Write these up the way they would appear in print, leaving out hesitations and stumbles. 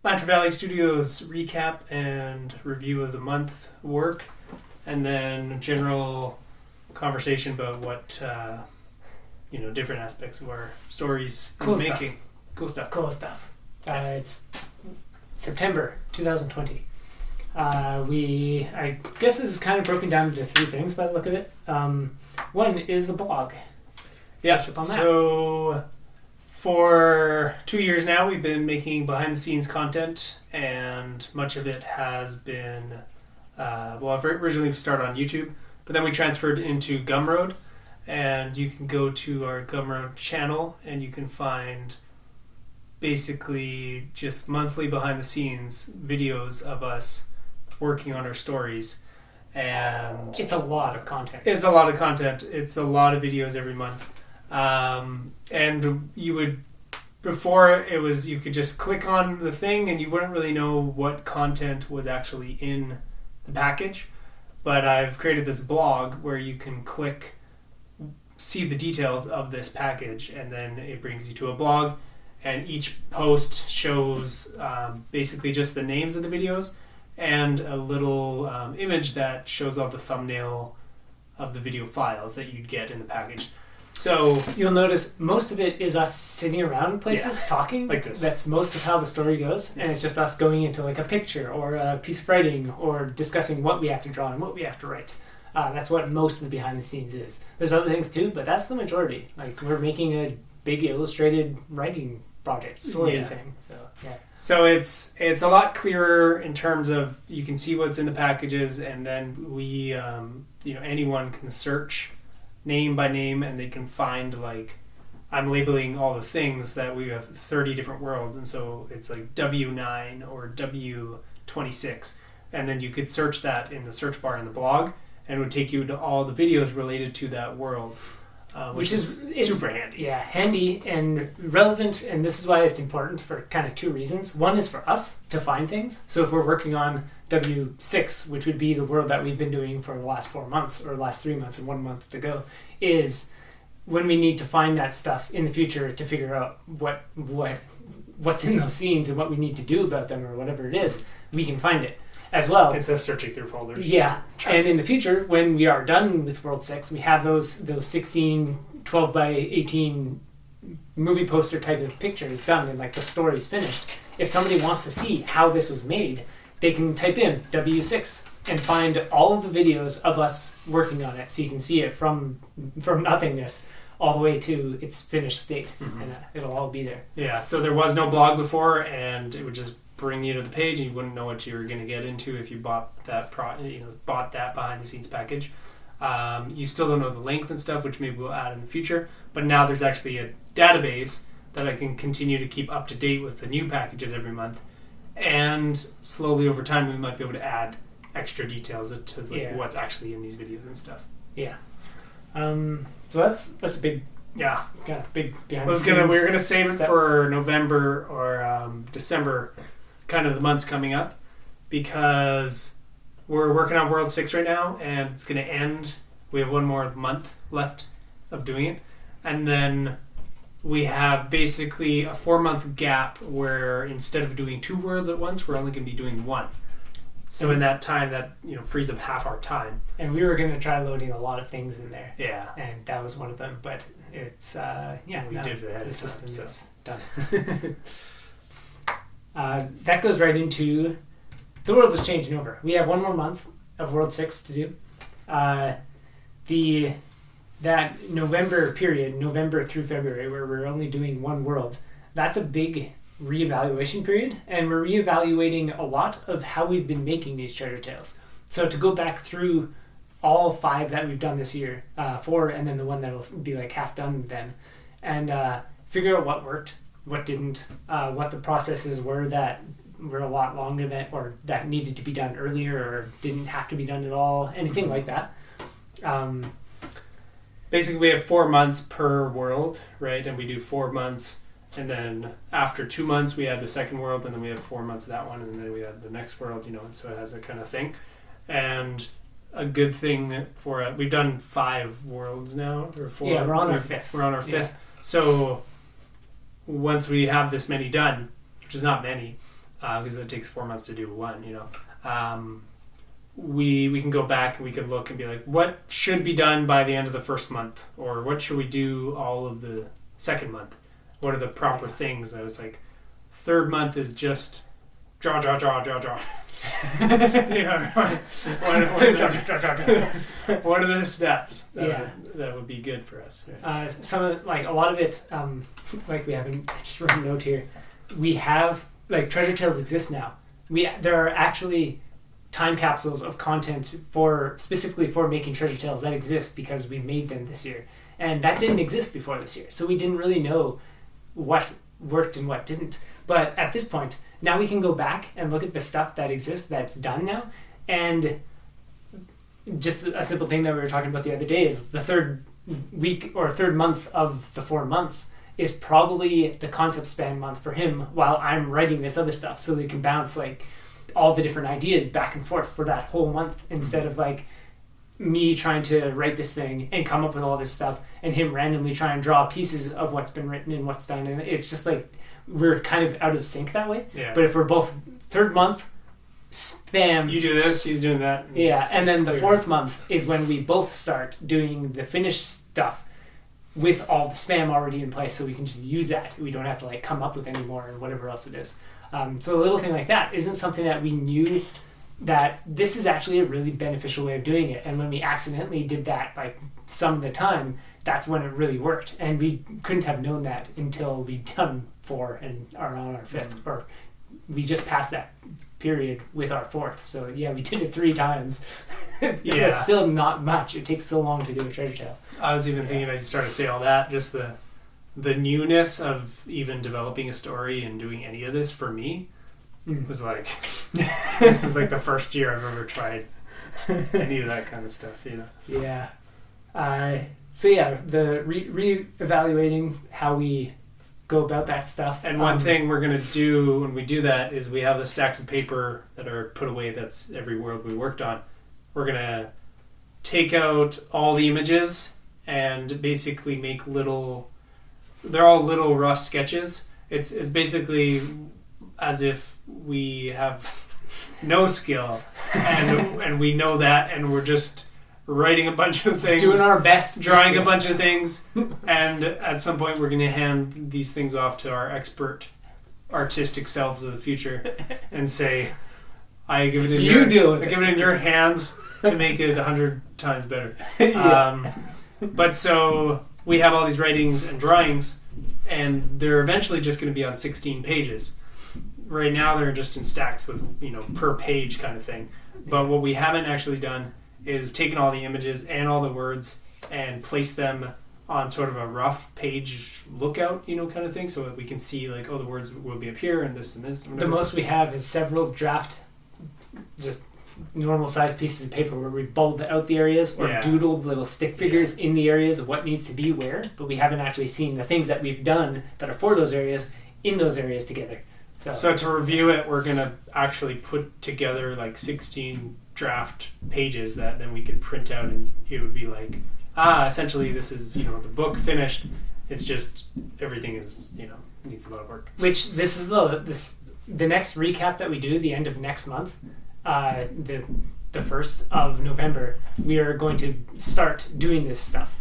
Lantern Valley Studios recap and review of the month work, and then general conversation about what different aspects of our stories Cool and stuff. making. Cool stuff. It's September 2020. I guess this is kind of broken down into 3 things by the look of it. One is the blog. Yeah. Catch up on that. So for 2 years now, we've been making behind-the-scenes content, and much of it has been originally started on YouTube, but then we transferred into Gumroad, and you can go to our Gumroad channel, and you can find basically just monthly behind-the-scenes videos of us working on our stories. And It's a lot of content. it's a lot of content. It's a lot of videos every month. And you would, before it was, you could just click on the thing and you wouldn't really know what content was actually in the package. But I've created this blog where you can click, see the details of this package, and then it brings you to a blog. And each post shows basically just the names of the videos and a little image that shows all the thumbnail of the video files that you'd get in the package. So you'll notice most of it is us sitting around places talking. Like this. That's most of how the story goes. And it's just us going into like a picture or a piece of writing or discussing what we have to draw and what we have to write. That's what most of the behind the scenes is. There's other things too, but that's the majority. Like we're making a big illustrated writing project story thing. So yeah. So it's a lot clearer in terms of you can see what's in the packages, and then we anyone can search name by name, and they can find, like, I'm labeling all the things that we have 30 different worlds, and so it's like W9 or W26, and then you could search that in the search bar in the blog, and it would take you to all the videos related to that world. Which is super handy. Yeah, handy and relevant, and this is why it's important for kind of 2 reasons. One is for us to find things. So if we're working on W6, which would be the world that we've been doing for the last 4 months, or last 3 months and 1 month to go, is when we need to find that stuff in the future to figure out what's in those scenes and what we need to do about them or whatever it is, we can find it as well. Instead of searching through folders. Yeah, and in the future, when we are done with World 6, we have those 16, 12 by 18 movie poster type of pictures done and like the story's finished. If somebody wants to see how this was made, they can type in W6 and find all of the videos of us working on it, so you can see it from nothingness all the way to its finished state, and it'll all be there. Yeah, so there was no blog before, and it would just bring you to the page, and you wouldn't know what you were going to get into if you bought that bought that behind the scenes package. You still don't know the length and stuff, which maybe we'll add in the future, but now there's actually a database that I can continue to keep up to date with the new packages every month, and slowly over time we might be able to add extra details to what's actually in these videos and stuff. Yeah. So that's a big, kind of big behind the scenes. We were gonna save it for November or December, kind of the months coming up, because we're working on World 6 right now, and it's gonna end. We have 1 more month left of doing it, and then we have basically a 4-month gap where instead of doing 2 worlds at once, we're only gonna be doing 1. So in that time, that frees up half our time. And we were going to try loading a lot of things in there. Yeah. And that was one of them. But it's, we did it ahead the of system time, is done. That goes right into the world is changing over. We have 1 more month of World 6 to do. That November period, November through February, where we're only doing 1 world, that's a big reevaluation period, and we're reevaluating a lot of how we've been making these treasure tales. So to go back through all 5 that we've done this year, 4, and then the one that'll be like half done then, and figure out what worked, what didn't, what the processes were that were a lot longer than, or that needed to be done earlier, or didn't have to be done at all, anything like that. Basically, we have 4 months per world, right? And we do 4 months. And then after 2 months, we have the second world, and then we have 4 months of that one, and then we have the next world, and so it has a kind of thing. And a good thing for we've done 5 worlds now, or 4. Yeah, we're on our 5th. We're on our 5th. Yeah. So once we have this many done, which is not many, because it takes 4 months to do one. We can go back and we can look and be like, what should be done by the end of the first month, or what should we do all of the second month? What are the proper things? That it's like, third month is just draw. What are the steps that would be good for us? Some of a lot of it, like we have, I just wrote a note here. We have treasure tales exist now. There are actually time capsules of content specifically for making treasure tales that exist because we made them this year, and that didn't exist before this year. So we didn't really know what worked and what didn't. But at this point, now we can go back and look at the stuff that exists that's done now, and just a simple thing that we were talking about the other day is the third week or third month of the 4 months is probably the concept span month for him while I'm writing this other stuff, so we can bounce all the different ideas back and forth for that whole month, instead of me trying to write this thing and come up with all this stuff and him randomly try and draw pieces of what's been written and what's done. And it's just we're kind of out of sync that way. Yeah. But if we're both third month, spam. You do this, he's doing that. And then the fourth month is when we both start doing the finished stuff with all the spam already in place, so we can just use that. We don't have to come up with any more and whatever else it is. So a little thing like that isn't something that we knew that this is actually a really beneficial way of doing it. And when we accidentally did that some of the time, that's when it really worked. And we couldn't have known that until we'd done 4 and are on our 5th, or we just passed that period with our 4th. So yeah, we did it 3 times. It's still not much. It takes so long to do a treasure tale. I was even thinking, as you started to say all that, just the newness of even developing a story and doing any of this for me was this is the first year I've ever tried any of that kind of stuff, Yeah. So yeah, the re-evaluating how we go about that stuff. And one thing we're going to do when we do that is we have the stacks of paper that are put away, that's every world we worked on. We're going to take out all the images and basically make they're all little rough sketches. It's basically as if we have no skill and we know that, and we're just writing a bunch of things, doing our best, drawing a bunch of things, and at some point we're going to hand these things off to our expert artistic selves of the future and say, I give it in your hands to make it 100 times better. But so we have all these writings and drawings, and they're eventually just going to be on 16 pages. Right now they're just in stacks with, per page kind of thing. But what we haven't actually done is taken all the images and all the words and placed them on sort of a rough page lookout, kind of thing, so that we can see the words will be up here and this and this. And the most we have is several draft, just normal sized pieces of paper where we bold out the areas or doodled little stick figures in the areas of what needs to be where, but we haven't actually seen the things that we've done that are for those areas in those areas together. So to review it, we're going to actually put together 16 draft pages that then we could print out, and it would be essentially this is, the book finished. It's just everything is, needs a lot of work. Which this is the next recap that we do, the end of next month, the 1st of November, we are going to start doing this stuff,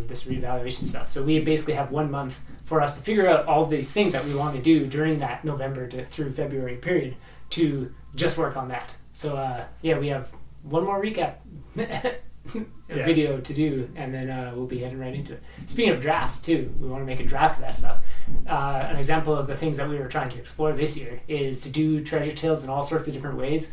this reevaluation stuff. So we basically have 1 month for us to figure out all these things that we want to do during that November through February period to just work on that. So we have one more recap video to do, and then we'll be heading right into it. Speaking of drafts too, we want to make a draft of that stuff. An example of the things that we were trying to explore this year is to do treasure tales in all sorts of different ways,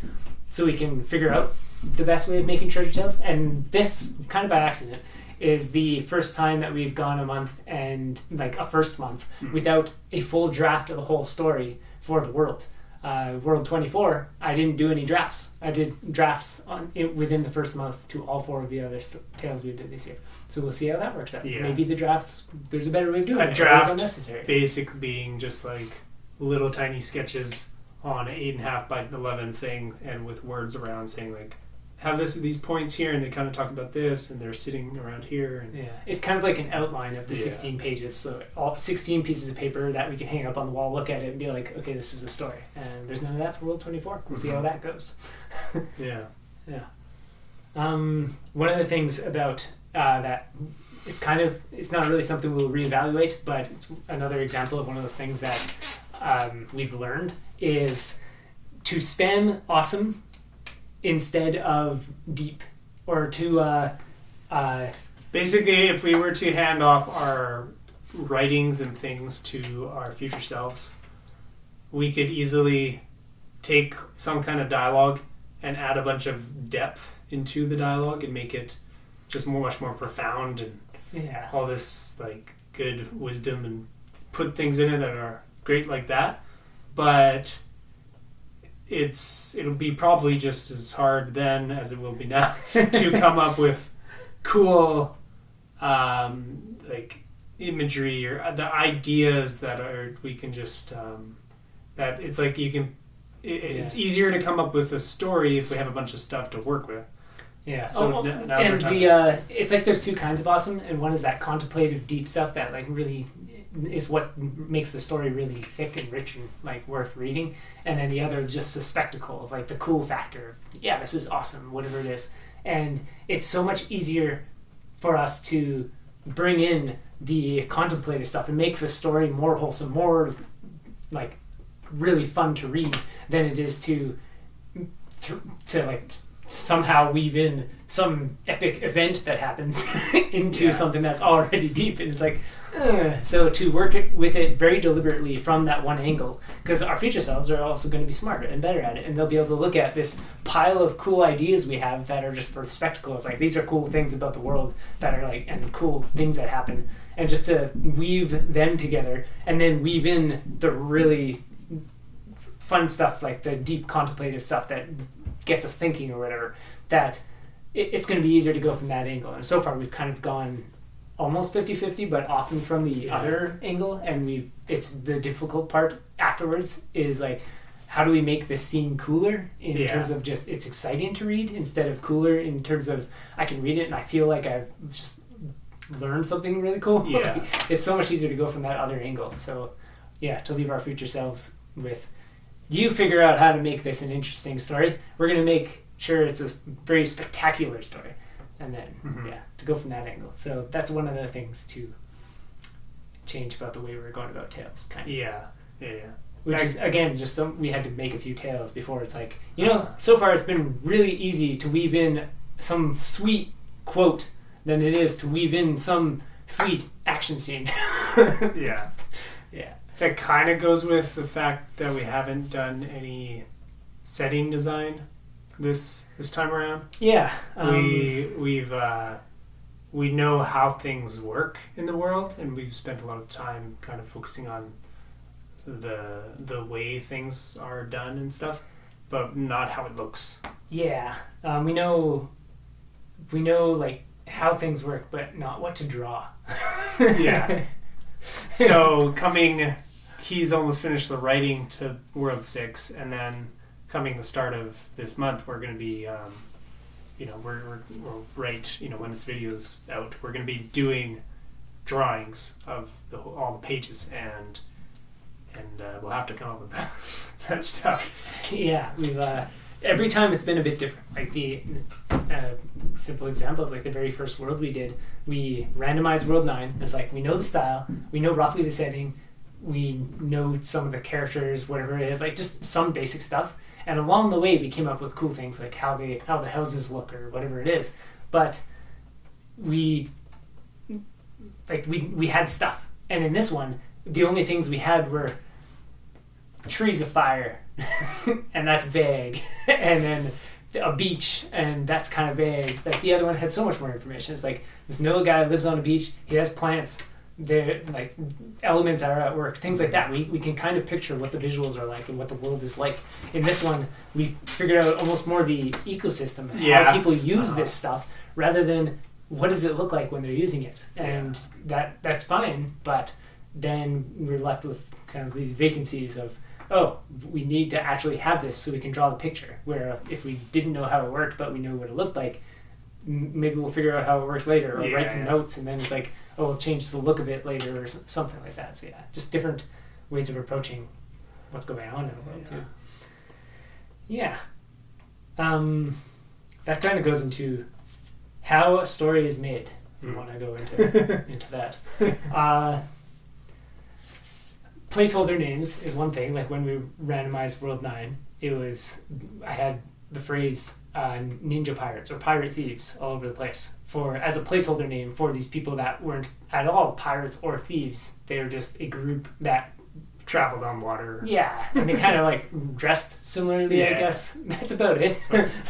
so we can figure out the best way of making treasure tales. And this, kind of by accident, is the first time that we've gone a month and a first month without a full draft of the whole story for the world. World 24, I didn't do any drafts. I did drafts within the first month to all 4 of the other tales we did this year. So we'll see how that works out. Yeah. Maybe the drafts, there's a better way of doing it. A draft unnecessary. Basically being just little tiny sketches on an 8.5 by 11 thing, and with words around saying have these points here, and they kind of talk about this, and they're sitting around here. And Yeah, it's kind of like an outline of the 16 pages. So all 16 pieces of paper that we can hang up on the wall, look at it, and be like, okay, this is the story. And there's none of that for World 24. We'll see how that goes. Yeah. Yeah. One of the things about that, it's not really something we'll reevaluate, but it's another example of one of those things that we've learned is to spam awesome instead of deep, or to basically, if we were to hand off our writings and things to our future selves, we could easily take some kind of dialogue and add a bunch of depth into the dialogue and make it just much more profound, and all this like good wisdom, and put things in it that are great like that. But it'll be probably just as hard then as it will be now to come up with cool like imagery or the ideas that we can just that it's like you can it's easier to come up with a story if we have a bunch of stuff to work with. Yeah. So and it's like there's two kinds of awesome, and one is that contemplative deep stuff that like really is what makes the story really thick and rich and like worth reading, and then the other is just the spectacle of like the cool factor of, yeah, this is awesome, whatever it is. And it's so much easier for us to bring in the contemplative stuff and make the story more wholesome, more like really fun to read than it is to like somehow weave in some epic event that happens into something that's already deep. And it's like, so to work with it very deliberately from that one angle, because our future selves are also going to be smarter and better at it, and they'll be able to look at this pile of cool ideas we have that are just for spectacle. It's like, these are cool things about the world that are like, and cool things that happen, and just to weave them together and then weave in the really fun stuff, like the deep contemplative stuff that gets us thinking or whatever, that it's going to be easier to go from that angle. And so far we've kind of gone almost 50-50, but often from the other angle, and it's the difficult part afterwards is like, how do we make this scene cooler in terms of just it's exciting to read, instead of cooler in terms of I can read it and I feel like I've just learned something really cool. It's so much easier to go from that other angle. So to leave our future selves with, you figure out how to make this an interesting story. We're going to make sure it's a very spectacular story. And then, to go from that angle. So that's one of the things to change about the way we were going about tales, kind of. Yeah. Which is, again, just we had to make a few tales before. It's like, so far it's been really easy to weave in some sweet quote than it is to weave in some sweet action scene. Yeah. That kind of goes with the fact that we haven't done any setting design this time around. Yeah. We know how things work in the world, and we've spent a lot of time kind of focusing on the way things are done and stuff, but not how it looks. Yeah. We know like how things work, but not what to draw. Yeah. So he's almost finished the writing to World 6, and then coming the start of this month, we're going to be, we'll write, when this video's out, we're going to be doing drawings of all the pages, and we'll have to come up with that stuff. Yeah, we've every time it's been a bit different. Like the simple example is like the very first world we did. We randomized world 9. It's like, we know the style, we know roughly the setting, we know some of the characters, whatever it is, like just some basic stuff. And along the way, we came up with cool things like how the houses look or whatever it is. But we had stuff, and in this one, the only things we had were trees of fire, and that's vague, and then a beach, and that's kind of vague. Like the other one had so much more information. It's like this Noah guy lives on a beach. He has plants. They're like elements are at work, things like that. We can kind of picture what the visuals are like and what the world is like. In this one, we figured out almost more the ecosystem, how people use this stuff, rather than what does it look like when they're using it. And that's fine, but then we're left with kind of these vacancies of, oh, we need to actually have this so we can draw the picture. Where if we didn't know how it worked, but we knew what it looked like, maybe we'll figure out how it works later, or write some notes, and then it's like, oh, we'll change the look of it later, or something like that. So yeah, just different ways of approaching what's going on in the world too. Yeah. That kind of goes into how a story is made. If you want to go into that. Placeholder names is one thing. Like when we randomized World 9, I had the phrase ninja pirates or pirate thieves all over the place as a placeholder name for these people that weren't at all pirates or thieves. They were just a group that traveled on water. Yeah, and they kind of like dressed similarly, I guess. That's about it.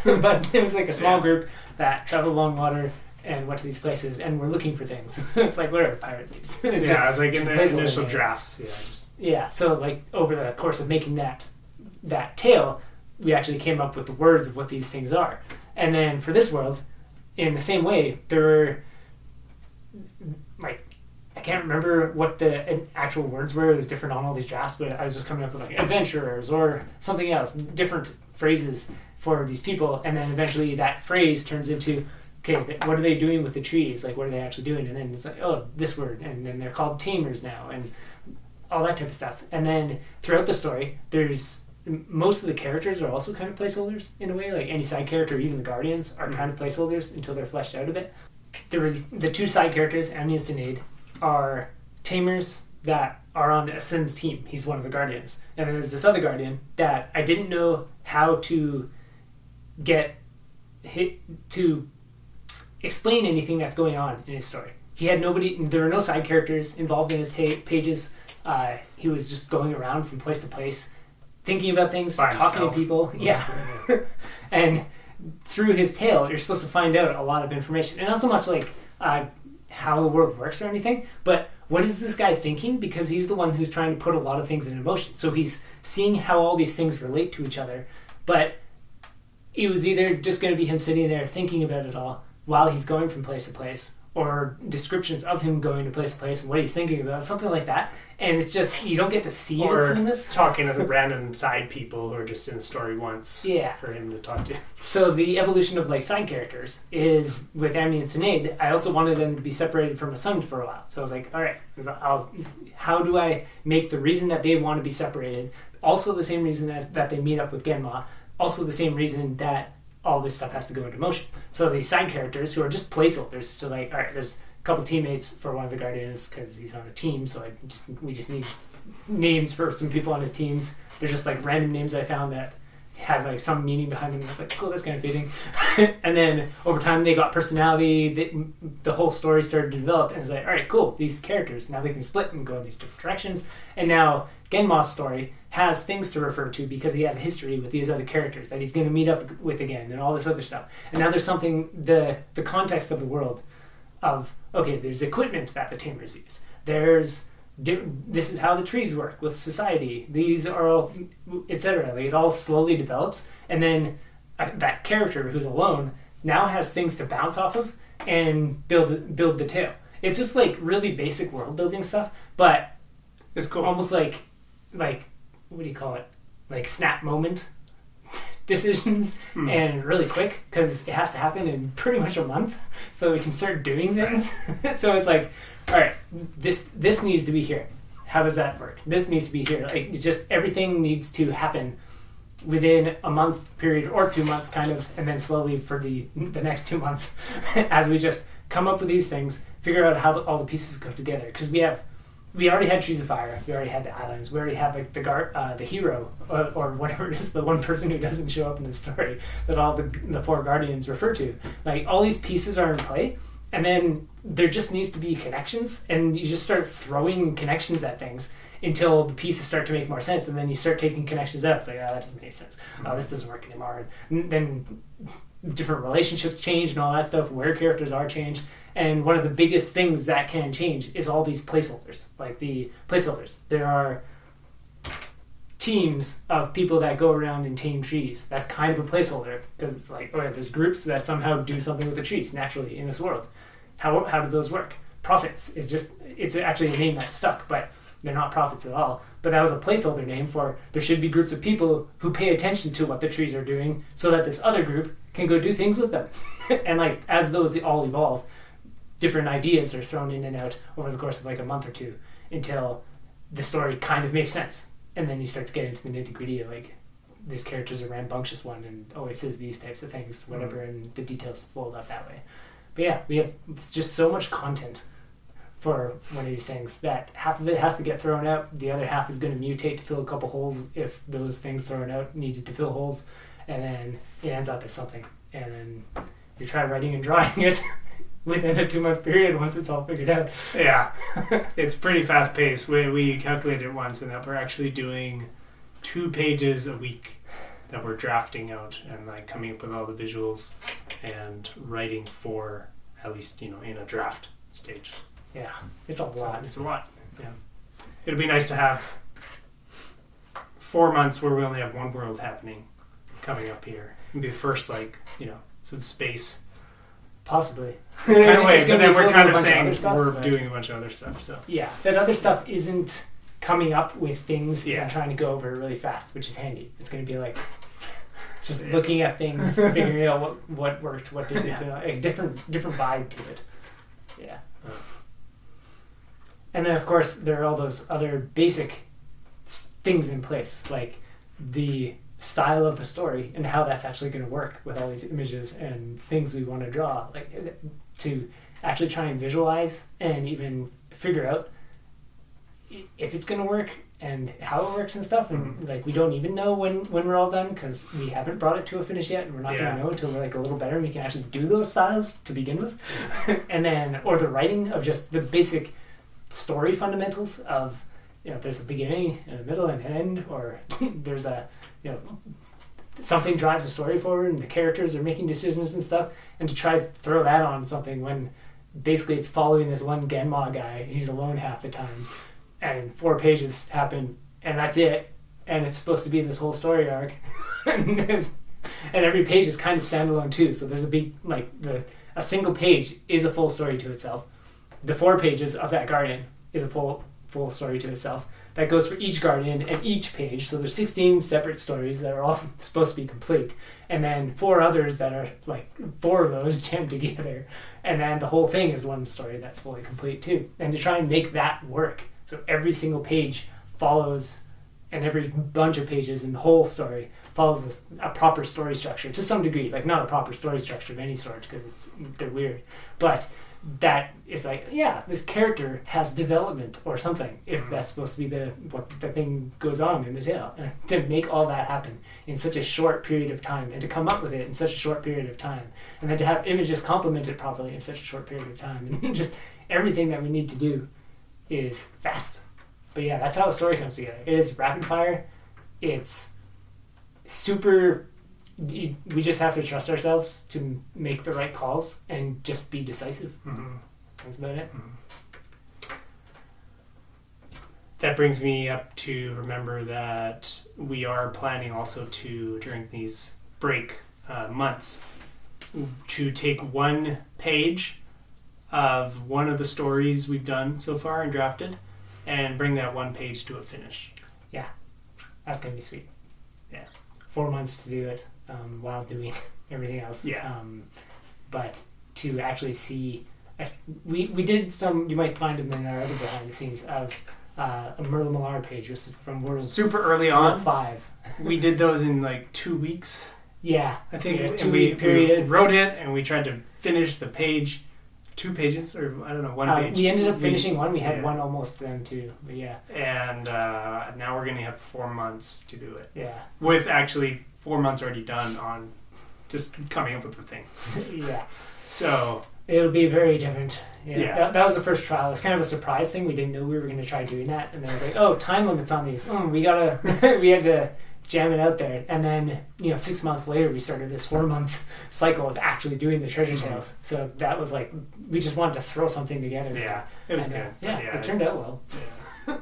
But it was like a small group that traveled along water and went to these places and were looking for things. It's like, whatever, pirate thieves. It's just, I was like in the initial drafts. Yeah, so like over the course of making that tale, we actually came up with the words of what these things are. And then for this world, in the same way, there were like, I can't remember what the actual words were. It was different on all these drafts, but I was just coming up with like adventurers or something else, different phrases for these people. And then eventually that phrase turns into, okay, what are they doing with the trees? Like, what are they actually doing? And then it's like, oh, this word. And then they're called tamers now and all that type of stuff. And then throughout the story, most of the characters are also kind of placeholders in a way. Like any side character, even the Guardians, are kind of placeholders until they're fleshed out a bit. There were the two side characters, Amni and Sinead, are tamers that are on Asin's team. He's one of the Guardians. And then there's this other Guardian that I didn't know how to get to explain anything that's going on in his story. He had nobody, there were no side characters involved in his pages. He was just going around from place to place, thinking about things, talking to people. Yeah. And through his tale, you're supposed to find out a lot of information. And not so much like how the world works or anything, but what is this guy thinking? Because he's the one who's trying to put a lot of things in motion. So he's seeing how all these things relate to each other. But it was either just going to be him sitting there thinking about it all while he's going from place to place, or descriptions of him going to place and what he's thinking about, something like that. And it's just, you don't get to see the coolness. Talking to the random side people who are just in the story once for him to talk to. So the evolution of like side characters is with Amni and Sinead, I also wanted them to be separated from Asund for a while. So I was like, all right, how do I make the reason that they want to be separated also the same reason that they meet up with Genma, also the same reason that all this stuff has to go into motion. So these side characters who are just placeholders, so like, all right, there's a couple teammates for one of the Guardians because he's on a team, so we just need names for some people on his teams. They're just like random names I found that had like some meaning behind them. I was like, cool, that's kind of fitting. And then over time they got personality, the whole story started to develop, and it was like, all right, cool, these characters, now they can split and go in these different directions. And now Genma's story has things to refer to because he has a history with these other characters that he's going to meet up with again and all this other stuff. And now there's something, the context of the world of, okay, there's equipment that the tamers use. This is how the trees work with society. These are all, etc. Like it all slowly develops. And then that character who's alone now has things to bounce off of and build the tale. It's just like really basic world building stuff, but it's cool. Almost like what do you call it? Like snap moment decisions and really quick because it has to happen in pretty much a month so we can start doing things. So it's like, all right, this needs to be here. How does that work? This needs to be here. Like it's just everything needs to happen within a month period or 2 months kind of, and then slowly for the next 2 months as we just come up with these things, figure out how all the pieces go together. Because we already had Trees of Fire, we already had the islands, we already had like the hero or whatever it is, the one person who doesn't show up in the story that all the four Guardians refer to. Like all these pieces are in play, and then there just needs to be connections, and you just start throwing connections at things until the pieces start to make more sense, and then you start taking connections out. It's like, oh, that doesn't make sense. Oh, this doesn't work anymore. And then different relationships change and all that stuff, where characters are changed. And one of the biggest things that can change is all these placeholders. Like the placeholders. There are teams of people that go around and tame trees. That's kind of a placeholder because it's like, oh yeah, there's groups that somehow do something with the trees naturally in this world. How do those work? Prophets is just, it's actually a name that stuck, but They're not prophets at all. But that was a placeholder name for there should be groups of people who pay attention to what the trees are doing so that this other group can go do things with them. And like as those all evolve, different ideas are thrown in and out over the course of like a month or two until the story kind of makes sense. And then you start to get into the nitty-gritty of like this character's a rambunctious one and always says these types of things, whatever, and the details fold up that way. But yeah, we have just so much content for one of these things that half of it has to get thrown out. The other half is going to mutate to fill a couple holes if those things thrown out needed to fill holes. And then it ends up as something. And then you try writing and drawing it within a 2-month period once it's all figured out. Yeah, it's pretty fast paced. We calculated it once and that we're actually doing 2 pages a week that we're drafting out and like coming up with all the visuals and writing for at least, in a draft stage. Yeah, it's a lot. It's a lot. Yeah, it'd be nice to have 4 months where we only have one world happening coming up here. It'd be the first some space. Possibly. Kind of way, but then we're kind of bunch of saying other stuff, we're but- doing a bunch of other stuff. So Yeah, that other stuff isn't coming up with things Yeah. and trying to go over really fast, which is handy. It's going to be like just looking at things, figuring out what worked, what didn't, a different vibe to it. Yeah. And then, of course, there are all those other basic things in place, like the style of the story and how that's actually going to work with all these images and things we want to draw, like to actually try and visualize and even figure out if it's going to work and how it works and stuff. And like we don't even know when we're all done because we haven't brought it to a finish yet, and we're not going to know until we're like a little better and we can actually do those styles to begin with. And then, or the writing of just the basic story fundamentals of, there's a beginning and a middle and an end, or there's a, something drives the story forward and the characters are making decisions and stuff, and to try to throw that on something when basically it's following this one Genma guy, he's alone half the time, and 4 pages happen and that's it, and it's supposed to be this whole story arc. And every page is kind of standalone too, so there's a big, a single page is a full story to itself. The 4 pages of that garden is a full story to itself. That goes for each garden and each page. So there's 16 separate stories that are all supposed to be complete. And then 4 others that are 4 of those jammed together. And then the whole thing is one story that's fully complete too. And to try and make that work. So every single page follows, and every bunch of pages in the whole story follows a proper story structure to some degree. Like not a proper story structure of any sort because they're weird. But that is this character has development or something, if that's supposed to be what the thing goes on in the tale. And to make all that happen in such a short period of time, and to come up with it in such a short period of time, and then to have images complement it properly in such a short period of time, and just everything that we need to do is fast. But yeah, that's how a story comes together. It is rapid fire. It's super. We just have to trust ourselves to make the right calls and just be decisive. Mm-hmm. That's about it. Mm-hmm. That brings me up to remember that we are planning also to, during these break months, to take 1 page of one of the stories we've done so far and drafted and bring that 1 page to a finish. Yeah, that's going to be sweet. Yeah. 4 months to do it while doing everything else. Yeah. But to actually see, we did some, you might find them in our other behind the scenes, of a Merlin Millar page, which is from World Super early on. 5. We did those in 2 weeks. Yeah. I think Yeah, and 2-week period. we wrote it and we tried to finish the page, 2 pages, or I don't know, 1 page. We ended up finishing one. We had one almost then too. But yeah. And now we're going to have 4 months to do it. Yeah. With actually 4 months already done on just coming up with the thing. Yeah. So it'll be very different. Yeah. That was the first trial. It was kind of a surprise thing. We didn't know we were going to try doing that. And then it was like, time limits on these. We had to jam it out there. And then, 6 months later, we started this 4-month cycle of actually doing the treasure tales. So that was we just wanted to throw something together. Yeah, it was good. It turned out well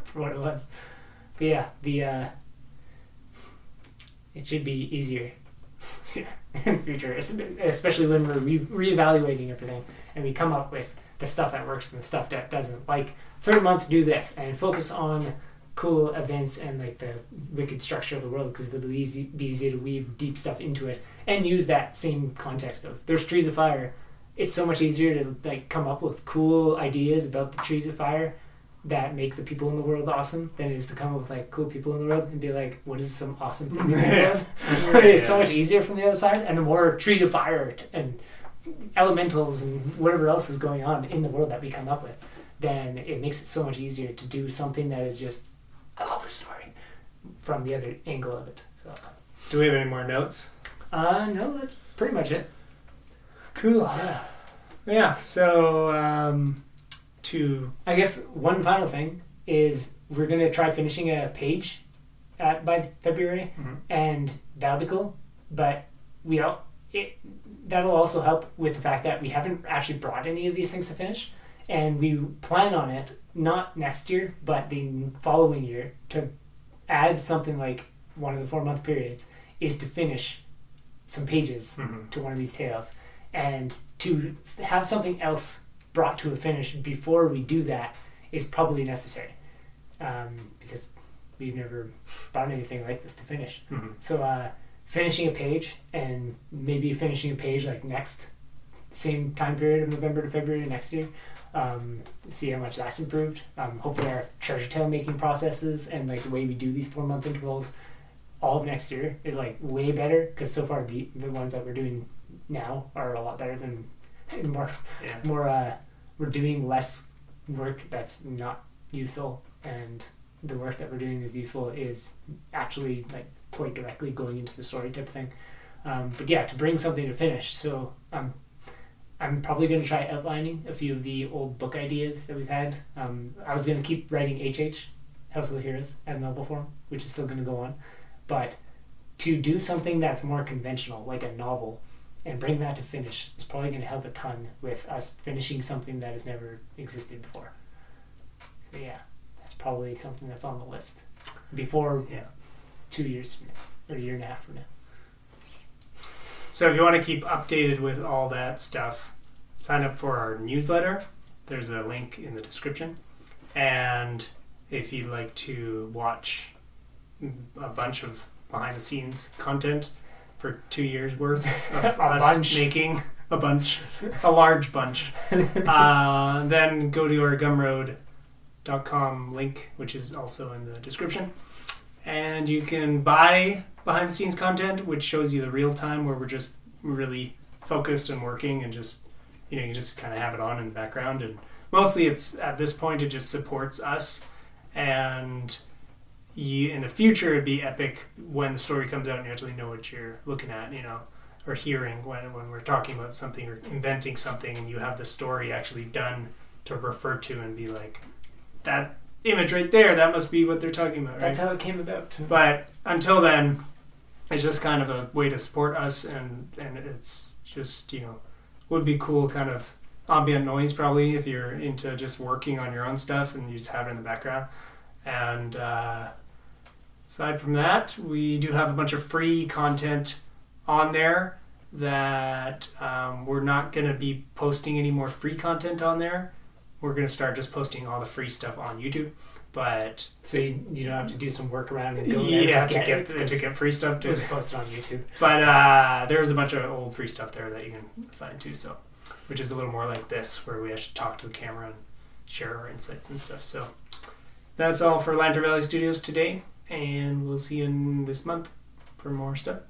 for what it was. But yeah, it should be easier in the future, especially when we're reevaluating everything and we come up with the stuff that works and the stuff that doesn't. Like, third month, do this, and focus on cool events and like the wicked structure of the world, because it'll be easy to weave deep stuff into it and use that same context of there's trees of fire. It's so much easier to like come up with cool ideas about the trees of fire that make the people in the world awesome than it is to come up with like cool people in the world and be like, what is some awesome thing in the world? It's so much easier from the other side, and the more tree of fire and elementals and whatever else is going on in the world that we come up with, then it makes it so much easier to do something that is just, I love this story, from the other angle of it. So, do we have any more notes? No, that's pretty much it. Cool. Yeah. Yeah. So, to I guess one final thing is we're gonna try finishing a page by February, and that'll be cool. But that'll also help with the fact that we haven't actually brought any of these things to finish, and we plan on it not next year but the following year to add something like one of the 4-month periods is to finish some pages to one of these tales, and to have something else brought to a finish before we do that is probably necessary, because we've never brought anything like this to finish. So finishing a page, and maybe finishing a page like next same time period of November to February next year, see how much that's improved. Hopefully our treasure tale making processes and like the way we do these 4-month intervals all of next year is like way better, because so far the ones that we're doing now are a lot better than we're doing less work that's not useful, and the work that we're doing is useful is actually like quite directly going into the story type of thing. But yeah, to bring something to finish. So I'm probably going to try outlining a few of the old book ideas that we've had. I was going to keep writing HH, House of the Heroes, as novel form, which is still going to go on. But to do something that's more conventional, like a novel, and bring that to finish is probably going to help a ton with us finishing something that has never existed before. So yeah, that's probably something that's on the list before 2 years from now, or a year and a half from now. So if you want to keep updated with all that stuff, sign up for our newsletter. There's a link in the description. And if you'd like to watch a bunch of behind-the-scenes content for 2 years worth of us making a large bunch, then go to our gumroad.com link, which is also in the description. And you can buy behind-the-scenes content, which shows you the real time where we're just really focused and working, and just, you can just kind of have it on in the background. And mostly it's, at this point, it just supports us. And in the future, it'd be epic when the story comes out and you actually know what you're looking at, or hearing when we're talking about something or inventing something, and you have the story actually done to refer to and be like, that image right there, that must be what they're talking about, right? That's how it came about. But until then, it's just kind of a way to support us, and it's just, would be cool kind of ambient noise probably if you're into just working on your own stuff and you just have it in the background. And aside from that, we do have a bunch of free content on there that we're not going to be posting any more free content on there. We're going to start just posting all the free stuff on YouTube. But so you don't have to do some work around and go there to get free stuff to post it on YouTube. But there's a bunch of old free stuff there that you can find too. So, which is a little more like this, where we actually talk to the camera and share our insights and stuff. So that's all for Lantern Valley Studios today, and we'll see you in this month for more stuff.